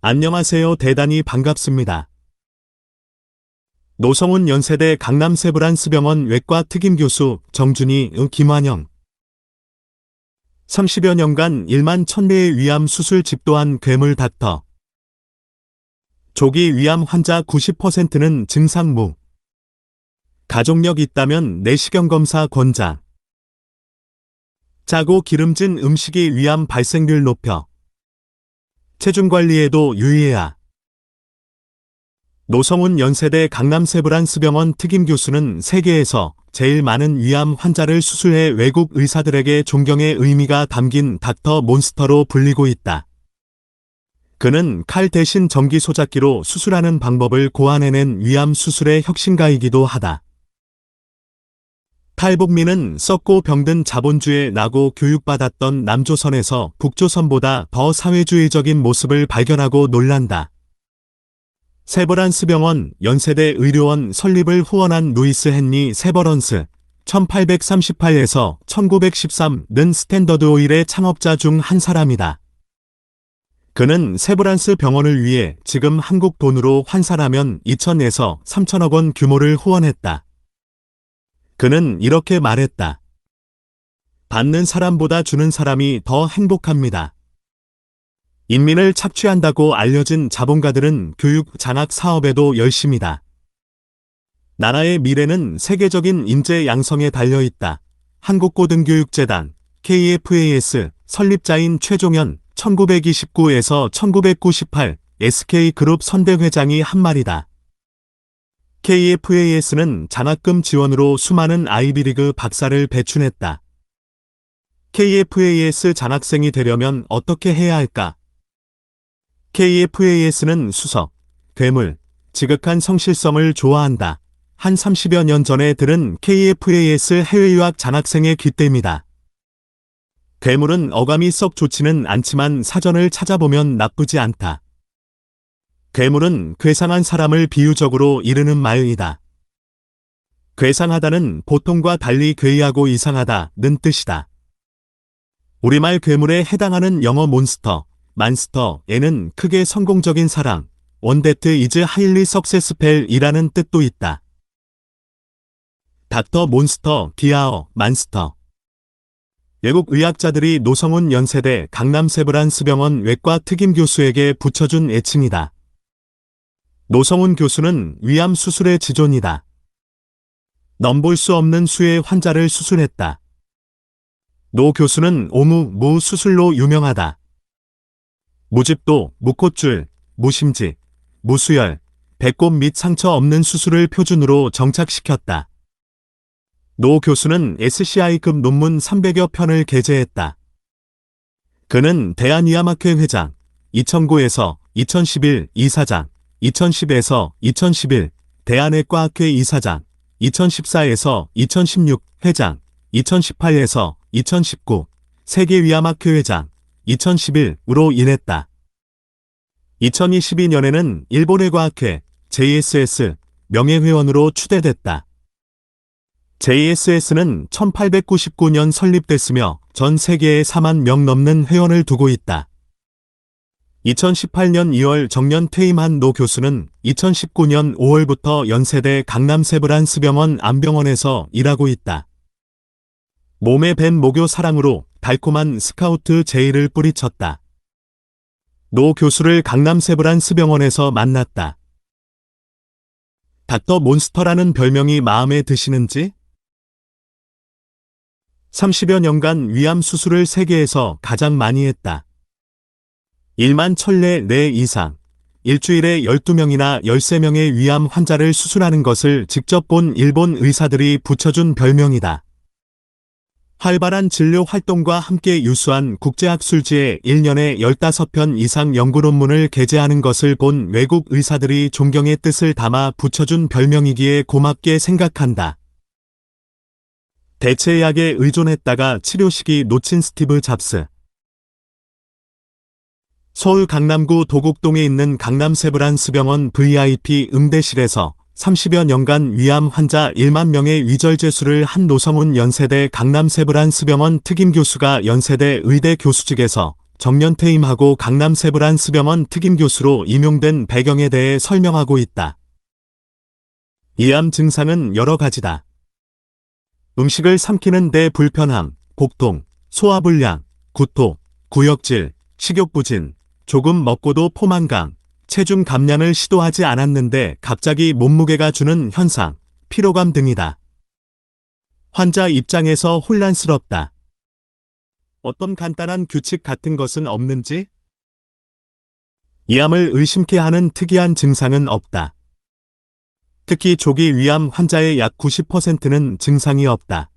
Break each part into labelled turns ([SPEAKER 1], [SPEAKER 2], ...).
[SPEAKER 1] 안녕하세요. 대단히 반갑습니다. 노성훈 연세대 강남세브란스병원 외과 특임교수 정준희, 김환영. 30여 년간 1만 1000대의 위암 수술 집도한 괴물 닥터. 조기 위암 환자 90%는 증상 무. 가족력 있다면 내시경 검사 권장. 짜고 기름진 음식이 위암 발생률 높여. 체중 관리에도 유의해야. 노성훈 연세대 강남세브란스병원 특임교수는 세계에서 제일 많은 위암 환자를 수술해 외국 의사들에게 존경의 의미가 담긴 닥터 몬스터로 불리고 있다. 그는 칼 대신 전기 소잡기로 수술하는 방법을 고안해낸 위암 수술의 혁신가이기도 하다. 탈북민은 썩고 병든 자본주의에 나고 교육받았던 남조선에서 북조선보다 더 사회주의적인 모습을 발견하고 놀란다. 세브란스병원 연세대 의료원 설립을 후원한 루이스 헨리 세버런스 1838에서 1913는 스탠더드 오일의 창업자 중 한 사람이다. 그는 세브란스 병원을 위해 지금 한국 돈으로 환산하면 2천에서 3천억 원 규모를 후원했다. 그는 이렇게 말했다. 받는 사람보다 주는 사람이 더 행복합니다. 인민을 착취한다고 알려진 자본가들은 교육 장학 사업에도 열심이다. 나라의 미래는 세계적인 인재 양성에 달려있다. 한국고등교육재단 KFAS 설립자인 최종현 1929에서 1998 SK그룹 선대회장이 한 말이다. KFAS는 장학금 지원으로 수많은 아이비리그 박사를 배출했다. KFAS 장학생이 되려면 어떻게 해야 할까? KFAS는 수석, 괴물, 지극한 성실성을 좋아한다. 한 30여 년 전에 들은 KFAS 해외유학 장학생의 귀땜이다. 괴물은 어감이 썩 좋지는 않지만 사전을 찾아보면 나쁘지 않다. 괴물은 괴상한 사람을 비유적으로 이르는 말이다. 괴상하다는 보통과 달리 괴이하고 이상하다는 뜻이다. 우리말 괴물에 해당하는 영어 몬스터, 만스터에는 크게 성공적인 사랑, 원데트 이즈 하일리 석세스펠이라는 뜻도 있다. 닥터 몬스터, 디아어, 만스터. 외국 의학자들이 노성훈 연세대 강남세브란스병원 외과 특임교수에게 붙여준 애칭이다. 노성훈 교수는 위암 수술의 지존이다. 넘볼 수 없는 수의 환자를 수술했다. 노 교수는 오무, 무 수술로 유명하다. 무집도, 무콧줄, 무심지, 무수열, 배꼽 및 상처 없는 수술을 표준으로 정착시켰다. 노 교수는 SCI급 논문 300여 편을 게재했다. 그는 대한위암학회 회장, 2009에서 2011 이사장, 2010에서 2011 대한외과학회 이사장, 2014에서 2016 회장, 2018에서 2019 세계위암학회 회장, 2011으로 인했다. 2022년에는 일본외과학회 JSS 명예회원으로 추대됐다. JSS는 1899년 설립됐으며 전 세계에 4만 명 넘는 회원을 두고 있다. 2018년 2월 정년 퇴임한 노 교수는 2019년 5월부터 연세대 강남세브란스병원 암병원에서 일하고 있다. 몸에 밴 모교 사랑으로 달콤한 스카우트 제의를 뿌리쳤다. 노 교수를 강남세브란스병원에서 만났다. 닥터 몬스터라는 별명이 마음에 드시는지? 30여 년간 위암 수술을 세계에서 가장 많이 했다. 1만 1000례 이상, 일주일에 12명이나 13명의 위암 환자를 수술하는 것을 직접 본 일본 의사들이 붙여준 별명이다. 활발한 진료 활동과 함께 유수한 국제학술지에 1년에 15편 이상 연구 논문을 게재하는 것을 본 외국 의사들이 존경의 뜻을 담아 붙여준 별명이기에 고맙게 생각한다. 대체약에 의존했다가 치료식이 놓친 스티브 잡스. 서울 강남구 도곡동에 있는 강남세브란스병원 VIP 응대실에서 30여 년간 위암 환자 1만 명의 위절제술을 한 노성훈 연세대 강남세브란스병원 특임교수가 연세대 의대 교수직에서 정년퇴임하고 강남 세브란스병원 특임교수로 임용된 배경에 대해 설명하고 있다. 위암 증상은 여러 가지다. 음식을 삼키는 데 불편함, 복통, 소화불량, 구토, 구역질, 식욕부진, 조금 먹고도 포만감, 체중 감량을 시도하지 않았는데 갑자기 몸무게가 주는 현상, 피로감 등이다. 환자 입장에서 혼란스럽다. 어떤 간단한 규칙 같은 것은 없는지? 위암을 의심케 하는 특이한 증상은 없다. 특히 조기 위암 환자의 약 90%는 증상이 없다.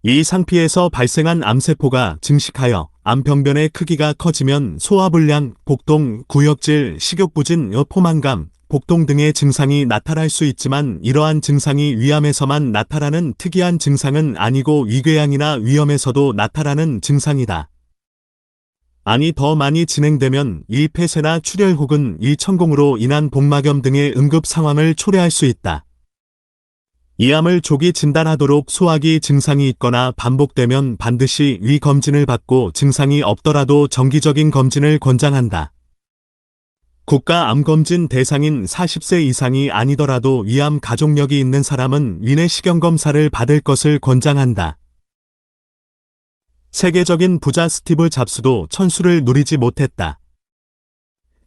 [SPEAKER 1] 이 상피에서 발생한 암세포가 증식하여 암병변의 크기가 커지면 소화불량, 복통, 구역질, 식욕부진, 포만감, 복통 등의 증상이 나타날 수 있지만 이러한 증상이 위암에서만 나타나는 특이한 증상은 아니고 위궤양이나 위염에서도 나타나는 증상이다. 암이 더 많이 진행되면 위폐쇄나 출혈 혹은 위천공으로 인한 복막염 등의 응급 상황을 초래할 수 있다. 이 암을 조기 진단하도록 소화기 증상이 있거나 반복되면 반드시 위 검진을 받고 증상이 없더라도 정기적인 검진을 권장한다. 국가암검진 대상인 40세 이상이 아니더라도 위암 가족력이 있는 사람은 위내시경 검사를 받을 것을 권장한다. 세계적인 부자 스티브 잡스도 천수를 누리지 못했다.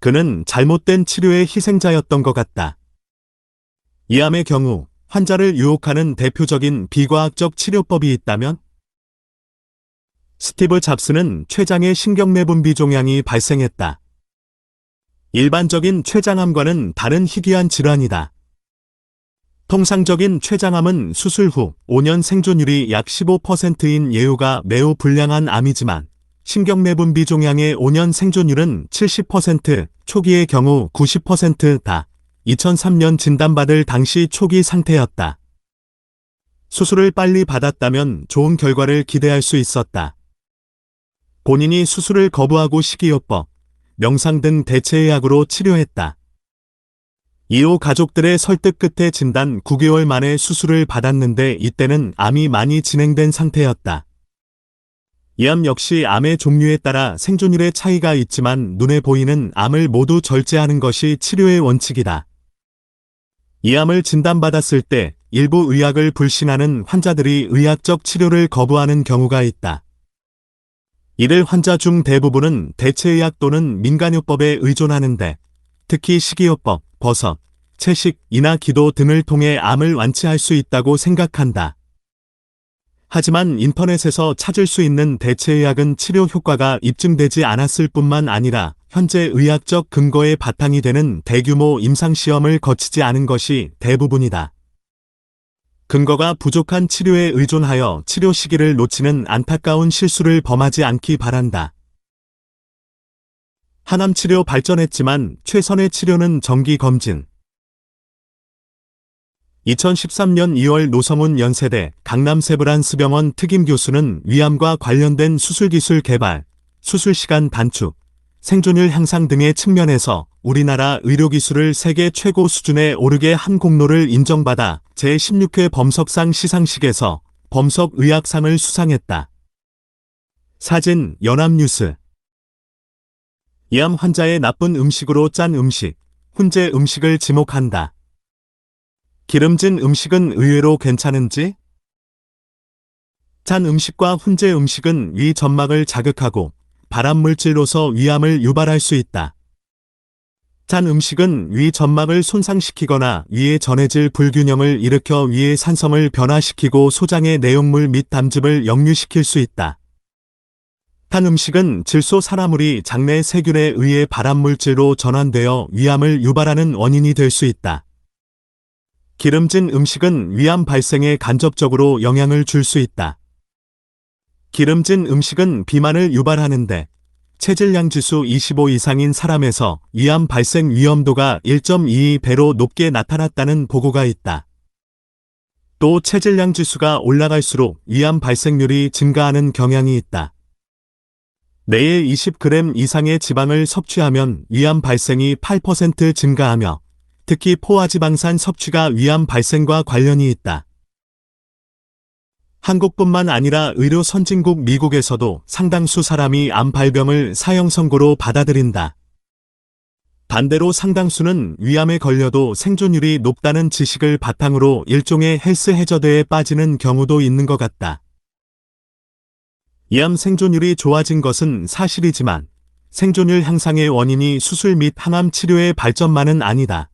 [SPEAKER 1] 그는 잘못된 치료의 희생자였던 것 같다. 위암의 경우 환자를 유혹하는 대표적인 비과학적 치료법이 있다면? 스티브 잡스는 췌장의 신경내분비 종양이 발생했다. 일반적인 췌장암과는 다른 희귀한 질환이다. 통상적인 췌장암은 수술 후 5년 생존율이 약 15%인 예후가 매우 불량한 암이지만 신경내분비 종양의 5년 생존율은 70%, 초기의 경우 90%다. 2003년 진단받을 당시 초기 상태였다. 수술을 빨리 받았다면 좋은 결과를 기대할 수 있었다. 본인이 수술을 거부하고 식이요법, 명상 등 대체의학으로 치료했다. 이후 가족들의 설득 끝에 진단 9개월 만에 수술을 받았는데 이때는 암이 많이 진행된 상태였다. 이 암 역시 암의 종류에 따라 생존율의 차이가 있지만 눈에 보이는 암을 모두 절제하는 것이 치료의 원칙이다. 이 암을 진단받았을 때 일부 의학을 불신하는 환자들이 의학적 치료를 거부하는 경우가 있다. 이를 환자 중 대부분은 대체의학 또는 민간요법에 의존하는데 특히 식이요법, 버섯, 채식, 이나 기도 등을 통해 암을 완치할 수 있다고 생각한다. 하지만 인터넷에서 찾을 수 있는 대체의학은 치료 효과가 입증되지 않았을 뿐만 아니라 현재 의학적 근거의 바탕이 되는 대규모 임상시험을 거치지 않은 것이 대부분이다. 근거가 부족한 치료에 의존하여 치료 시기를 놓치는 안타까운 실수를 범하지 않기 바란다. 항암 치료 발전했지만 최선의 치료는 정기검진. 2013년 2월 노성훈 연세대 강남세브란스병원 특임교수는 위암과 관련된 수술기술 개발, 수술시간 단축, 생존율 향상 등의 측면에서 우리나라 의료기술을 세계 최고 수준에 오르게 한 공로를 인정받아 제16회 범석상 시상식에서 범석의학상을 수상했다. 사진 연합뉴스. 위암 환자의 나쁜 음식으로 짠 음식, 훈제 음식을 지목한다. 기름진 음식은 의외로 괜찮은지? 짠 음식과 훈제 음식은 위 점막을 자극하고 발암물질로서 위암을 유발할 수 있다. 짠 음식은 위 점막을 손상시키거나 위에 전해질 불균형을 일으켜 위의 산성을 변화시키고 소장의 내용물 및 담즙을 역류시킬 수 있다. 탄 음식은 질소산화물이 장내 세균에 의해 발암물질로 전환되어 위암을 유발하는 원인이 될 수 있다. 기름진 음식은 위암 발생에 간접적으로 영향을 줄 수 있다. 기름진 음식은 비만을 유발하는데 체질량 지수 25 이상인 사람에서 위암 발생 위험도가 1.22배로 높게 나타났다는 보고가 있다. 또 체질량 지수가 올라갈수록 위암 발생률이 증가하는 경향이 있다. 매일 20g 이상의 지방을 섭취하면 위암 발생이 8% 증가하며 특히 포화지방산 섭취가 위암 발생과 관련이 있다. 한국뿐만 아니라 의료 선진국 미국에서도 상당수 사람이 암 발병을 사형 선고로 받아들인다. 반대로 상당수는 위암에 걸려도 생존율이 높다는 지식을 바탕으로 일종의 헬스 해저드에 빠지는 경우도 있는 것 같다. 이암 생존율이 좋아진 것은 사실이지만 생존율 향상의 원인이 수술 및 항암 치료의 발전만은 아니다.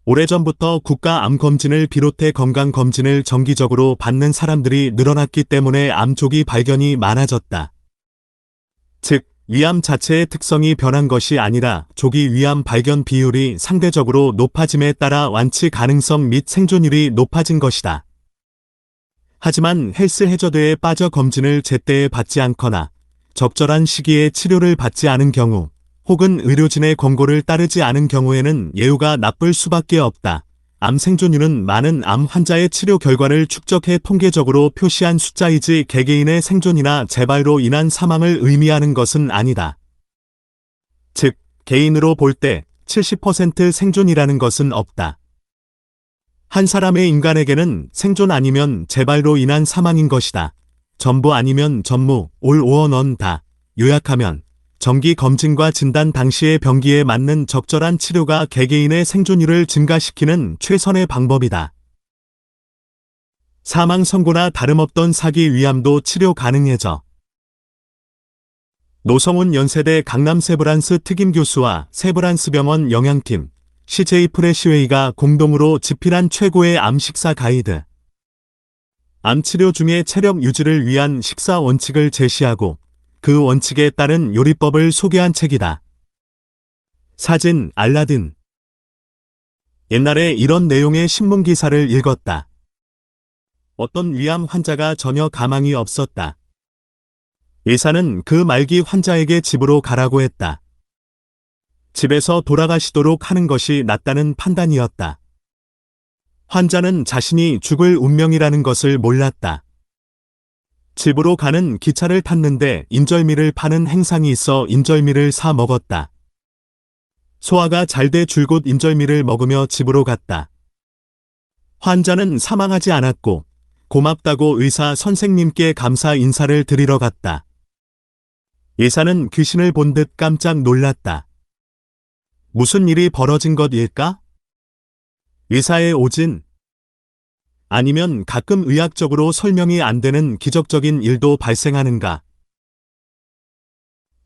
[SPEAKER 1] 오래전부터 국가암검진을 비롯해 건강검진을 정기적으로 받는 사람들이 늘어났기 때문에 암 조기 발견이 많아졌다. 즉, 위암 자체의 특성이 변한 것이 아니라 조기 위암 발견 비율이 상대적으로 높아짐에 따라 완치 가능성 및 생존율이 높아진 것이다. 하지만 헬스 해저드에 빠져 검진을 제때에 받지 않거나 적절한 시기에 치료를 받지 않은 경우 혹은 의료진의 권고를 따르지 않은 경우에는 예후가 나쁠 수밖에 없다. 암 생존율은 많은 암 환자의 치료 결과를 축적해 통계적으로 표시한 숫자이지 개개인의 생존이나 재발로 인한 사망을 의미하는 것은 아니다. 즉, 개인으로 볼 때 70% 생존이라는 것은 없다. 한 사람의 인간에게는 생존 아니면 재발로 인한 사망인 것이다. 전부 아니면 전무, all or none다. 요약하면 정기 검진과 진단 당시의 병기에 맞는 적절한 치료가 개개인의 생존율을 증가시키는 최선의 방법이다. 사망 선고나 다름없던 사기 위암도 치료 가능해져. 노성훈 연세대 강남 세브란스 특임 교수와 세브란스 병원 영양팀, CJ 프레시웨이가 공동으로 집필한 최고의 암 식사 가이드. 암 치료 중에 체력 유지를 위한 식사 원칙을 제시하고 그 원칙에 따른 요리법을 소개한 책이다. 사진 알라딘. 옛날에 이런 내용의 신문 기사를 읽었다. 어떤 위암 환자가 전혀 가망이 없었다. 의사는 그 말기 환자에게 집으로 가라고 했다. 집에서 돌아가시도록 하는 것이 낫다는 판단이었다. 환자는 자신이 죽을 운명이라는 것을 몰랐다. 집으로 가는 기차를 탔는데 인절미를 파는 행상이 있어 인절미를 사 먹었다. 소화가 잘 돼 줄곧 인절미를 먹으며 집으로 갔다. 환자는 사망하지 않았고 고맙다고 의사 선생님께 감사 인사를 드리러 갔다. 의사는 귀신을 본 듯 깜짝 놀랐다. 무슨 일이 벌어진 것일까? 의사의 오진? 아니면 가끔 의학적으로 설명이 안 되는 기적적인 일도 발생하는가?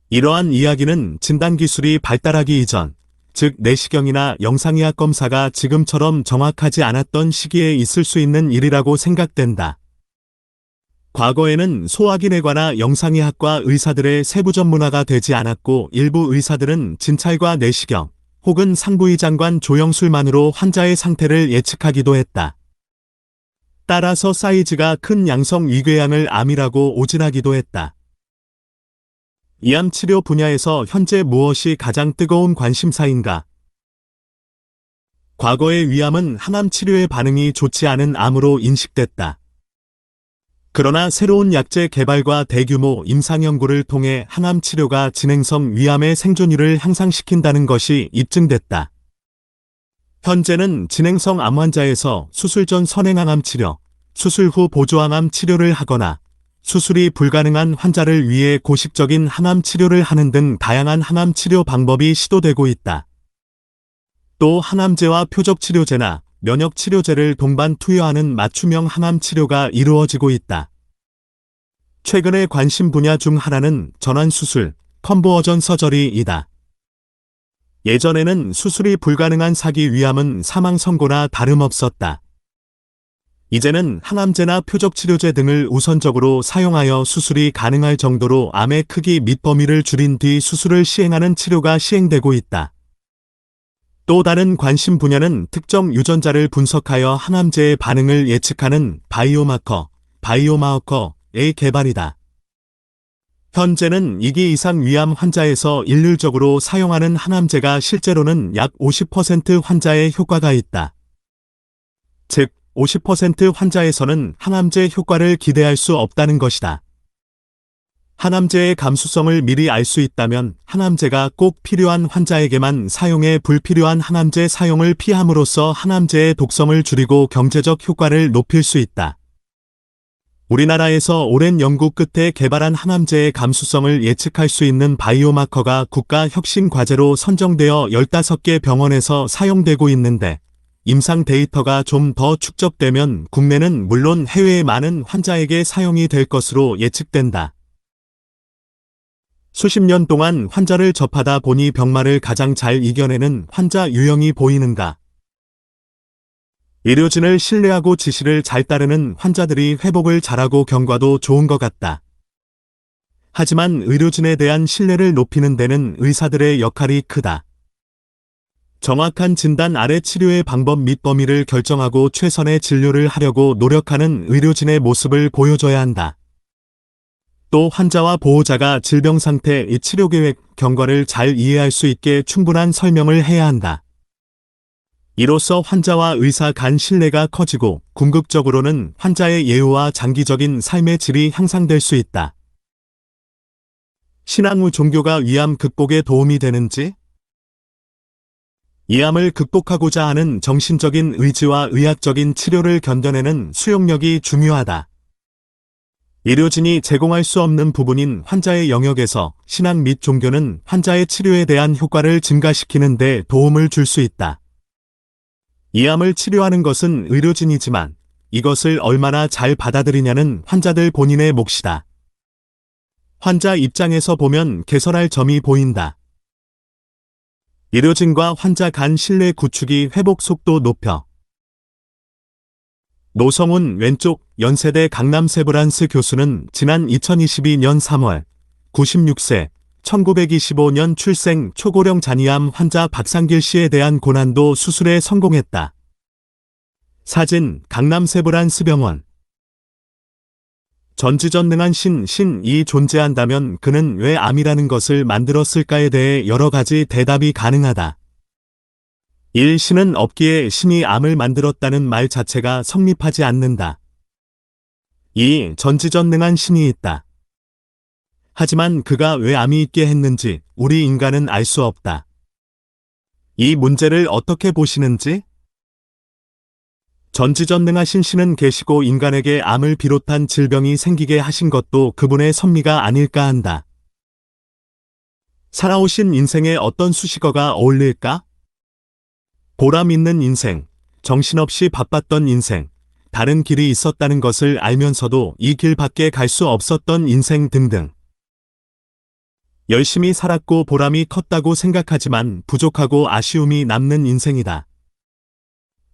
[SPEAKER 1] 이러한 이야기는 진단기술이 발달하기 이전, 즉 내시경이나 영상의학 검사가 지금처럼 정확하지 않았던 시기에 있을 수 있는 일이라고 생각된다. 과거에는 소화기내과나 영상의학과 의사들의 세부 전문화가 되지 않았고 일부 의사들은 진찰과 내시경, 혹은 상부의장관 조영술만으로 환자의 상태를 예측하기도 했다. 따라서 사이즈가 큰 양성 위궤양을 암이라고 오진하기도 했다. 이암 치료 분야에서 현재 무엇이 가장 뜨거운 관심사인가? 과거의 위암은 항암 치료의 반응이 좋지 않은 암으로 인식됐다. 그러나 새로운 약제 개발과 대규모 임상연구를 통해 항암 치료가 진행성 위암의 생존율을 향상시킨다는 것이 입증됐다. 현재는 진행성 암 환자에서 수술 전 선행항암 치료, 수술 후 보조항암 치료를 하거나 수술이 불가능한 환자를 위해 고식적인 항암 치료를 하는 등 다양한 항암 치료 방법이 시도되고 있다. 또 항암제와 표적치료제나 면역치료제를 동반 투여하는 맞춤형 항암 치료가 이루어지고 있다. 최근의 관심 분야 중 하나는 전환수술, 컨버전 서저리이다. 예전에는 수술이 불가능한 사기 위암은 사망 선고나 다름없었다. 이제는 항암제나 표적치료제 등을 우선적으로 사용하여 수술이 가능할 정도로 암의 크기 및 범위를 줄인 뒤 수술을 시행하는 치료가 시행되고 있다. 또 다른 관심 분야는 특정 유전자를 분석하여 항암제의 반응을 예측하는 바이오마커의 개발이다. 현재는 2기 이상 위암 환자에서 일률적으로 사용하는 항암제가 실제로는 약 50% 환자의 효과가 있다. 즉, 50% 환자에서는 항암제 효과를 기대할 수 없다는 것이다. 항암제의 감수성을 미리 알 수 있다면 항암제가 꼭 필요한 환자에게만 사용해 불필요한 항암제 사용을 피함으로써 항암제의 독성을 줄이고 경제적 효과를 높일 수 있다. 우리나라에서 오랜 연구 끝에 개발한 항암제의 감수성을 예측할 수 있는 바이오마커가 국가 혁신 과제로 선정되어 15개 병원에서 사용되고 있는데 임상 데이터가 좀 더 축적되면 국내는 물론 해외의 많은 환자에게 사용이 될 것으로 예측된다. 수십 년 동안 환자를 접하다 보니 병마를 가장 잘 이겨내는 환자 유형이 보이는가? 의료진을 신뢰하고 지시를 잘 따르는 환자들이 회복을 잘하고 경과도 좋은 것 같다. 하지만 의료진에 대한 신뢰를 높이는 데는 의사들의 역할이 크다. 정확한 진단 아래 치료의 방법 및 범위를 결정하고 최선의 진료를 하려고 노력하는 의료진의 모습을 보여줘야 한다. 또 환자와 보호자가 질병 상태, 치료 계획, 경과를 잘 이해할 수 있게 충분한 설명을 해야 한다. 이로써 환자와 의사 간 신뢰가 커지고 궁극적으로는 환자의 예후와 장기적인 삶의 질이 향상될 수 있다. 신앙 후 종교가 위암 극복에 도움이 되는지? 이 암을 극복하고자 하는 정신적인 의지와 의학적인 치료를 견뎌내는 수용력이 중요하다. 의료진이 제공할 수 없는 부분인 환자의 영역에서 신앙 및 종교는 환자의 치료에 대한 효과를 증가시키는 데 도움을 줄 수 있다. 이 암을 치료하는 것은 의료진이지만 이것을 얼마나 잘 받아들이냐는 환자들 본인의 몫이다. 환자 입장에서 보면 개선할 점이 보인다. 의료진과 환자 간 신뢰 구축이 회복 속도 높여. 노성훈 왼쪽 연세대 강남세브란스 교수는 지난 2022년 3월 96세 1925년 출생 초고령 잔이암 환자 박상길 씨에 대한 고난도 수술에 성공했다. 사진 강남세브란스병원. 전지전능한 신이 존재한다면 그는 왜 암이라는 것을 만들었을까에 대해 여러 가지 대답이 가능하다. 1. 신은 없기에 신이 암을 만들었다는 말 자체가 성립하지 않는다. 2. 전지전능한 신이 있다. 하지만 그가 왜 암이 있게 했는지 우리 인간은 알 수 없다. 이 문제를 어떻게 보시는지? 전지전능하신 신은 계시고 인간에게 암을 비롯한 질병이 생기게 하신 것도 그분의 섭리가 아닐까 한다. 살아오신 인생에 어떤 수식어가 어울릴까? 보람 있는 인생, 정신없이 바빴던 인생, 다른 길이 있었다는 것을 알면서도 이 길 밖에 갈 수 없었던 인생 등등. 열심히 살았고 보람이 컸다고 생각하지만 부족하고 아쉬움이 남는 인생이다.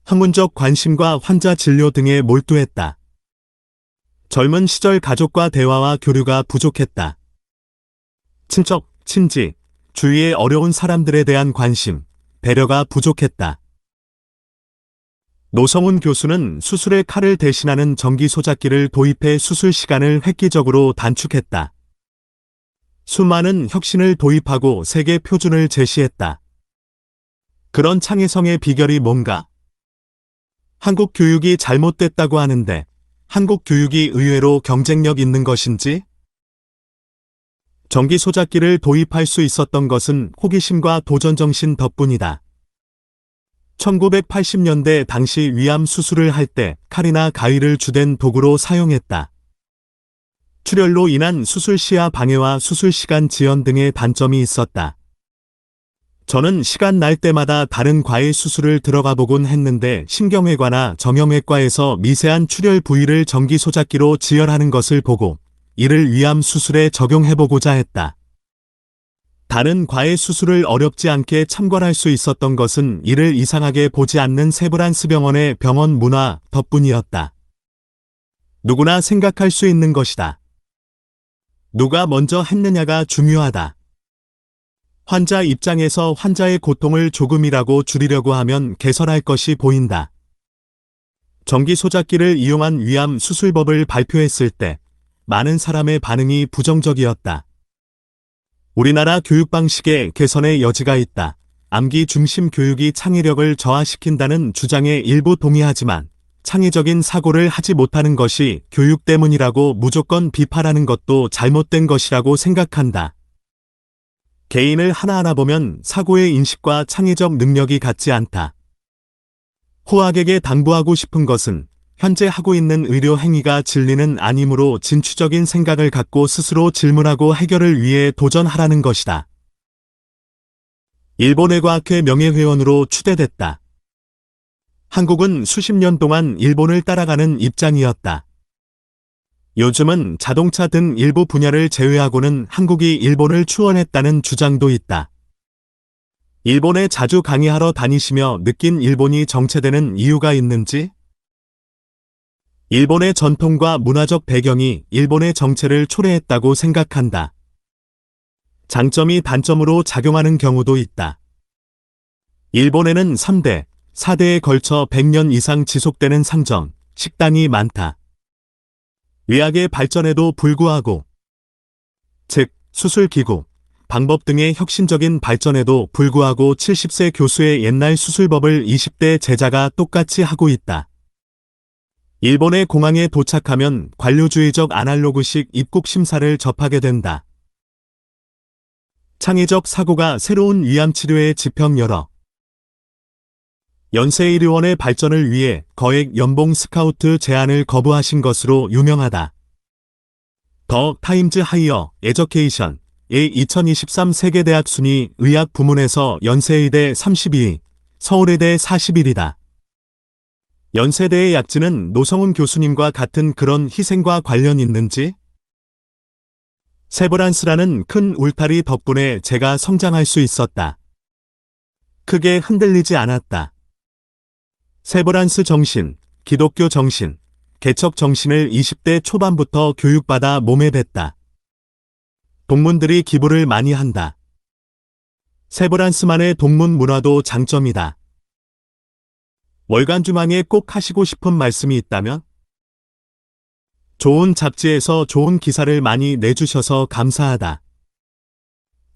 [SPEAKER 1] 학문적 관심과 환자 진료 등에 몰두했다. 젊은 시절 가족과 대화와 교류가 부족했다. 친척, 친지, 주위의 어려운 사람들에 대한 관심, 배려가 부족했다. 노성훈 교수는 수술의 칼을 대신하는 전기 소작기를 도입해 수술 시간을 획기적으로 단축했다. 수많은 혁신을 도입하고 세계 표준을 제시했다. 그런 창의성의 비결이 뭔가? 한국 교육이 잘못됐다고 하는데 한국 교육이 의외로 경쟁력 있는 것인지? 전기 소작기를 도입할 수 있었던 것은 호기심과 도전정신 덕분이다. 1980년대 당시 위암 수술을 할 때 칼이나 가위를 주된 도구로 사용했다. 출혈로 인한 수술 시야 방해와 수술 시간 지연 등의 단점이 있었다. 저는 시간 날 때마다 다른 과의 수술을 들어가 보곤 했는데 신경외과나 정형외과에서 미세한 출혈 부위를 전기 소작기로 지혈하는 것을 보고 이를 위암 수술에 적용해보고자 했다. 다른 과의 수술을 어렵지 않게 참관할 수 있었던 것은 이를 이상하게 보지 않는 세브란스 병원의 병원 문화 덕분이었다. 누구나 생각할 수 있는 것이다. 누가 먼저 했느냐가 중요하다. 환자 입장에서 환자의 고통을 조금이라도 줄이려고 하면 개선할 것이 보인다. 전기 소작기를 이용한 위암 수술법을 발표했을 때 많은 사람의 반응이 부정적이었다. 우리나라 교육 방식에 개선의 여지가 있다. 암기 중심 교육이 창의력을 저하시킨다는 주장에 일부 동의하지만 창의적인 사고를 하지 못하는 것이 교육 때문이라고 무조건 비판하는 것도 잘못된 것이라고 생각한다. 개인을 하나하나 보면 사고의 인식과 창의적 능력이 같지 않다. 후학에게 당부하고 싶은 것은 현재 하고 있는 의료 행위가 진리는 아니므로 진취적인 생각을 갖고 스스로 질문하고 해결을 위해 도전하라는 것이다. 일본의 과학회 명예회원으로 추대됐다. 한국은 수십 년 동안 일본을 따라가는 입장이었다. 요즘은 자동차 등 일부 분야를 제외하고는 한국이 일본을 추월했다는 주장도 있다. 일본에 자주 강의하러 다니시며 느낀 일본이 정체되는 이유가 있는지? 일본의 전통과 문화적 배경이 일본의 정체를 초래했다고 생각한다. 장점이 단점으로 작용하는 경우도 있다. 일본에는 3대, 4대에 걸쳐 100년 이상 지속되는 상점, 식당이 많다. 의학의 발전에도 불구하고, 즉, 수술기구, 방법 등의 혁신적인 발전에도 불구하고 70세 교수의 옛날 수술법을 20대 제자가 똑같이 하고 있다. 일본의 공항에 도착하면 관료주의적 아날로그식 입국 심사를 접하게 된다. 창의적 사고가 새로운 위암 치료의 지평 열어 연세의료원의 발전을 위해 거액 연봉 스카우트 제안을 거부하신 것으로 유명하다. 더 타임즈 하이어 에저케이션의 2023 세계대학 순위 의학 부문에서 연세의대 32위, 서울의대 41위다. 연세대의 약진은 노성훈 교수님과 같은 그런 희생과 관련 있는지? 세브란스라는 큰 울타리 덕분에 제가 성장할 수 있었다. 크게 흔들리지 않았다. 세브란스 정신, 기독교 정신, 개척 정신을 20대 초반부터 교육받아 몸에 뱄다. 동문들이 기부를 많이 한다. 세브란스만의 동문 문화도 장점이다. 월간 주망에 꼭 하시고 싶은 말씀이 있다면? 좋은 잡지에서 좋은 기사를 많이 내주셔서 감사하다.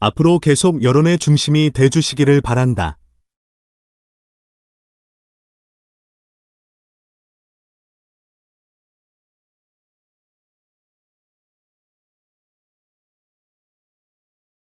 [SPEAKER 1] 앞으로 계속 여론의 중심이 돼주시기를 바란다.